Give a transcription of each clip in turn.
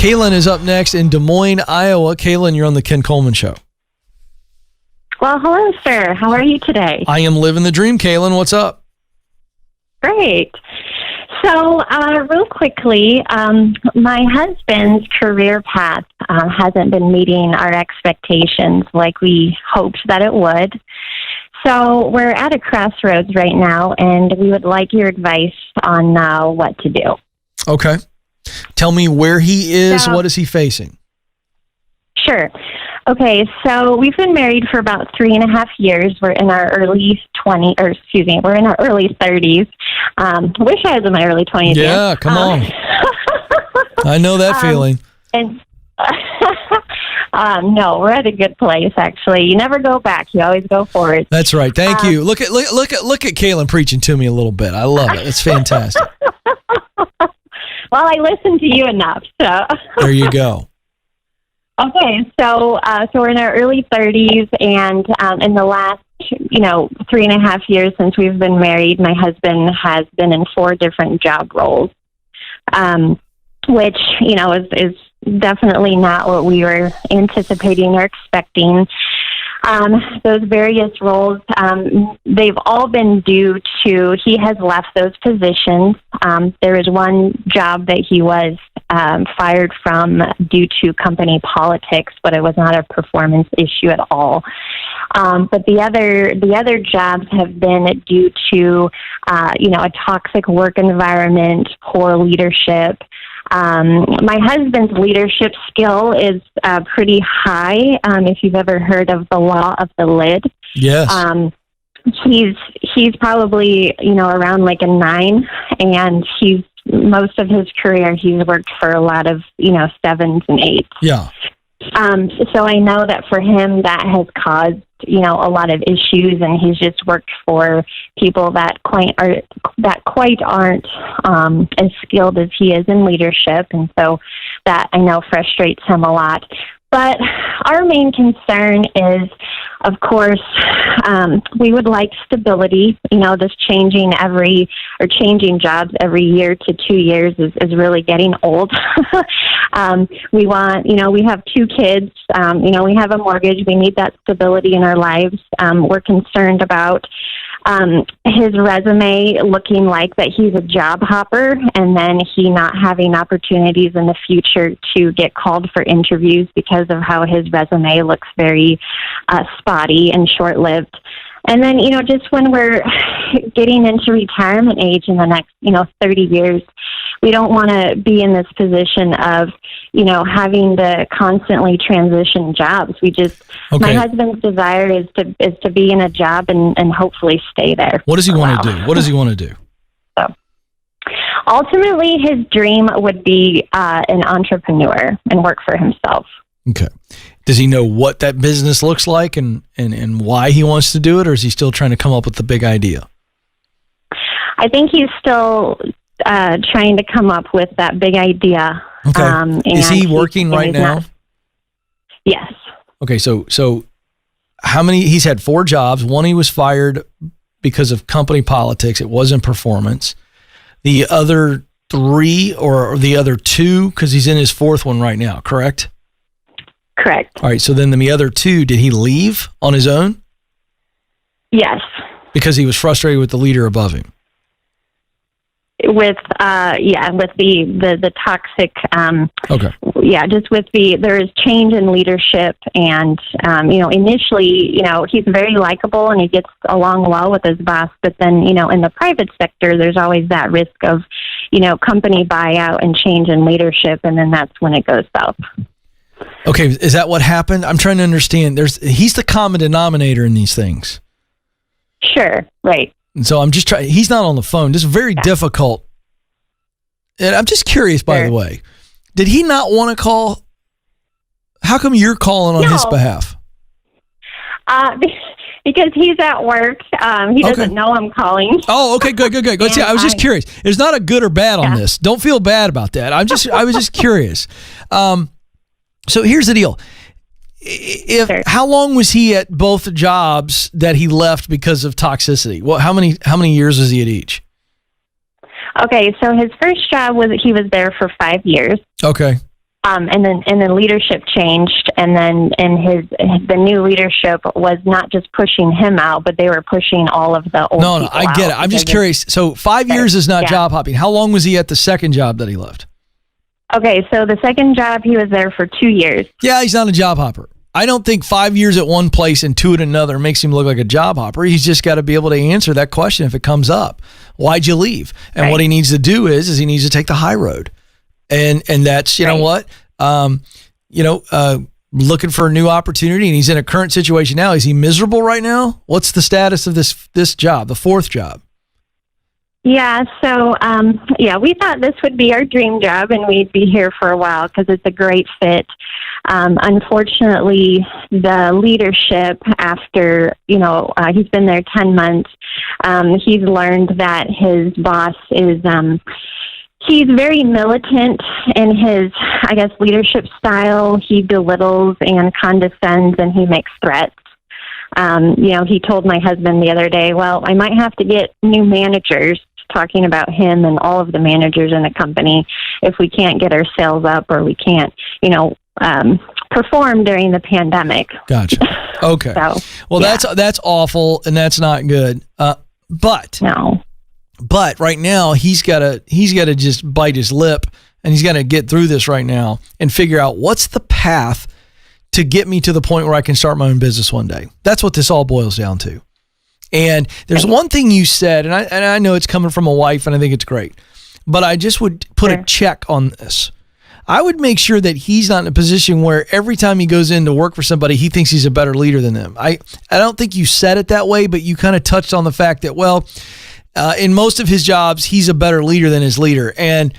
Kaylin is up next in Des Moines, Iowa. Kaylin, you're on the Ken Coleman Show. Well, hello, sir. How are you today? I am living the dream, Kaylin. What's up? Great. So, real quickly, my husband's career path hasn't been meeting our expectations like we hoped that it would. So we're at a crossroads right now, and we would like your advice on what to do. Okay. Tell me where he is. What is he facing? Sure. Okay, so we've been married for about 3.5 years. We're in our early 30s. Wish I was in my early 20s. Yeah, come on. I know that feeling. And no, we're at a good place. Actually, you never go back; you always go forward. That's right. Thank you. Look at Kaylin preaching to me a little bit. I love it. It's fantastic. Well, I listen to you enough, so there you go. Okay, so we're in our early 30s, and in the last 3.5 years since we've been married, my husband has been in 4 different job roles, which is definitely not what we were anticipating or expecting. Those various roles, they've all been due to he has left those positions. There was one job that he was fired from due to company politics, but it was not a performance issue at all. But the other jobs have been due to a toxic work environment, poor leadership. My husband's leadership skill is pretty high. If you've ever heard of the law of the lid, yes. He's probably around like a 9, and most of his career he's worked for a lot of 7s and 8s. Yeah. So I know that for him that has caused a lot of issues, and he's just worked for people that quite aren't as skilled as he is in leadership, and so that I know frustrates him a lot. But our main concern is, of course, we would like stability. This changing jobs every year to 2 years is really getting old. We want, we have 2 kids, we have a mortgage. We need that stability in our lives. We're concerned about his resume looking like that he's a job hopper, and then he not having opportunities in the future to get called for interviews because of how his resume looks very spotty and short-lived. And then, just when we're getting into retirement age in the next, 30 years, we don't want to be in this position of, having to constantly transition jobs. My husband's desire is to be in a job and hopefully stay there. What does he want to do? What does he want to do? So, ultimately, his dream would be an entrepreneur and work for himself. Okay. Does he know what that business looks like and why he wants to do it, or is he still trying to come up with the big idea? I think he's still trying to come up with that big idea. Okay. Is he working right now? Yes. Okay, so how many? He's had 4 jobs. One, he was fired because of company politics. It wasn't performance. The other 3 or the other 2, because he's in his 4th one right now, correct? Correct. All right, so then the other 2, did he leave on his own? Yes. Because he was frustrated with the leader above him? With the toxic, okay. Yeah, just there is change in leadership, and, initially, he's very likable and he gets along well with his boss, but then, in the private sector, there's always that risk of, company buyout and change in leadership, and then that's when it goes south. Okay, is that what happened? I'm trying to understand. He's the common denominator in these things. Sure, right. And so I'm just trying. He's not on the phone. This is very difficult. And I'm just curious, by the way, did he not want to call? How come you're calling on his behalf? Because he's at work. He doesn't know I'm calling. Oh, okay, good. See, I was just curious. There's not a good or bad on this. Don't feel bad about that. I was just curious. So here's the deal. How long was he at both jobs that he left because of toxicity? Well, how many years was he at each? Okay, so his first job he was there for 5 years. Okay. And then leadership changed, and then the new leadership was not just pushing him out, but they were pushing all of the old people No, I get it. I'm just curious. So 5 years is not job hopping. How long was he at the second job that he left? Okay, so the second job, he was there for 2 years. Yeah, he's not a job hopper. I don't think 5 years at one place and 2 at another makes him look like a job hopper. He's just got to be able to answer that question if it comes up. Why'd you leave? And what he needs to do is he needs to take the high road. And that's, you know what, looking for a new opportunity, and he's in a current situation now. Is he miserable right now? What's the status of this job, the fourth job? Yeah, so, we thought this would be our dream job, and we'd be here for a while because it's a great fit. Unfortunately, the leadership, after, he's been there 10 months, he's learned that his boss is... he's very militant in his, leadership style. He belittles and condescends, and he makes threats. He told my husband the other day, well, I might have to get new managers, talking about him and all of the managers in the company, if we can't get our sales up or we can't, perform during the pandemic. Gotcha. Okay. That's awful, and that's not good. But right now he's got to just bite his lip, and he's got to get through this right now and figure out what's the path to get me to the point where I can start my own business one day. That's what this all boils down to. And there's one thing you said, and I know it's coming from a wife, and I think it's great, but I just would put a check on this. I would make sure that he's not in a position where every time he goes in to work for somebody, he thinks he's a better leader than them. I don't think you said it that way, but you kind of touched on the fact that, in most of his jobs, he's a better leader than his leader. And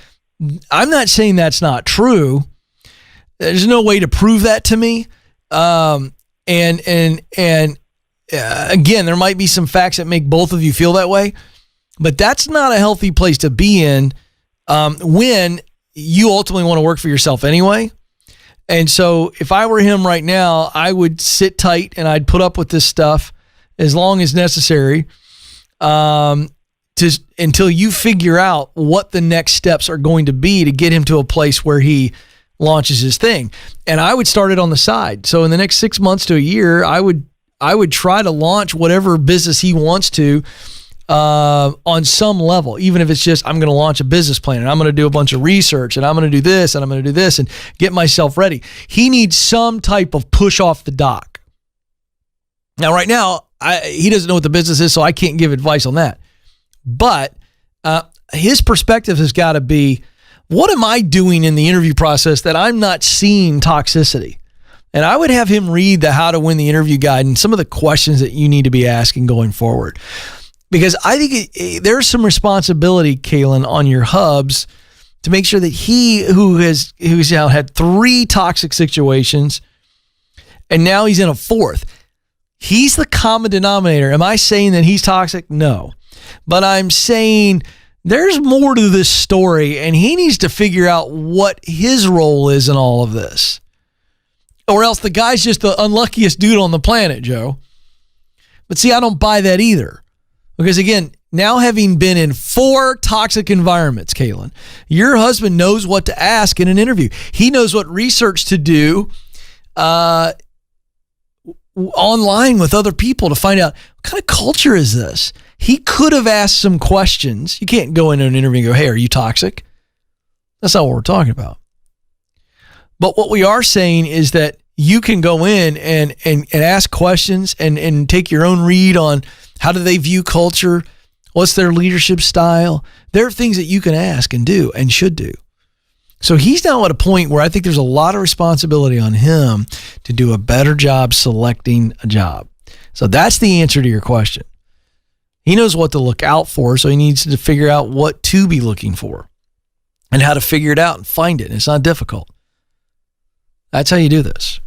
I'm not saying that's not true. There's no way to prove that to me. Again, there might be some facts that make both of you feel that way, but that's not a healthy place to be in when you ultimately want to work for yourself anyway. And so if I were him right now, I would sit tight and I'd put up with this stuff as long as necessary until you figure out what the next steps are going to be to get him to a place where he launches his thing. And I would start it on the side. So in the next 6 months to a year, I would try to launch whatever business he wants to on some level, even if it's just, I'm going to launch a business plan and I'm going to do a bunch of research and I'm going to do this and I'm going to do this and get myself ready. He needs some type of push off the dock. Now, right now, he doesn't know what the business is, so I can't give advice on that. But his perspective has got to be, what am I doing in the interview process that I'm not seeing toxicity? And I would have him read the How to Win the Interview Guide and some of the questions that you need to be asking going forward. Because I think there's some responsibility, Kaylin, on your hubs to make sure that who's now had 3 toxic situations and now he's in a 4th. He's the common denominator. Am I saying that he's toxic? No. But I'm saying there's more to this story, and he needs to figure out what his role is in all of this. Or else the guy's just the unluckiest dude on the planet, Joe. But see, I don't buy that either. Because again, now having been in 4 toxic environments, Kaylin, your husband knows what to ask in an interview. He knows what research to do online with other people to find out what kind of culture is this. He could have asked some questions. You can't go into an interview and go, hey, are you toxic? That's not what we're talking about. But what we are saying is that you can go in and ask questions and take your own read on how do they view culture, what's their leadership style. There are things that you can ask and do and should do. So he's now at a point where I think there's a lot of responsibility on him to do a better job selecting a job. So that's the answer to your question. He knows what to look out for, so he needs to figure out what to be looking for and how to figure it out and find it. And it's not difficult. That's how you do this.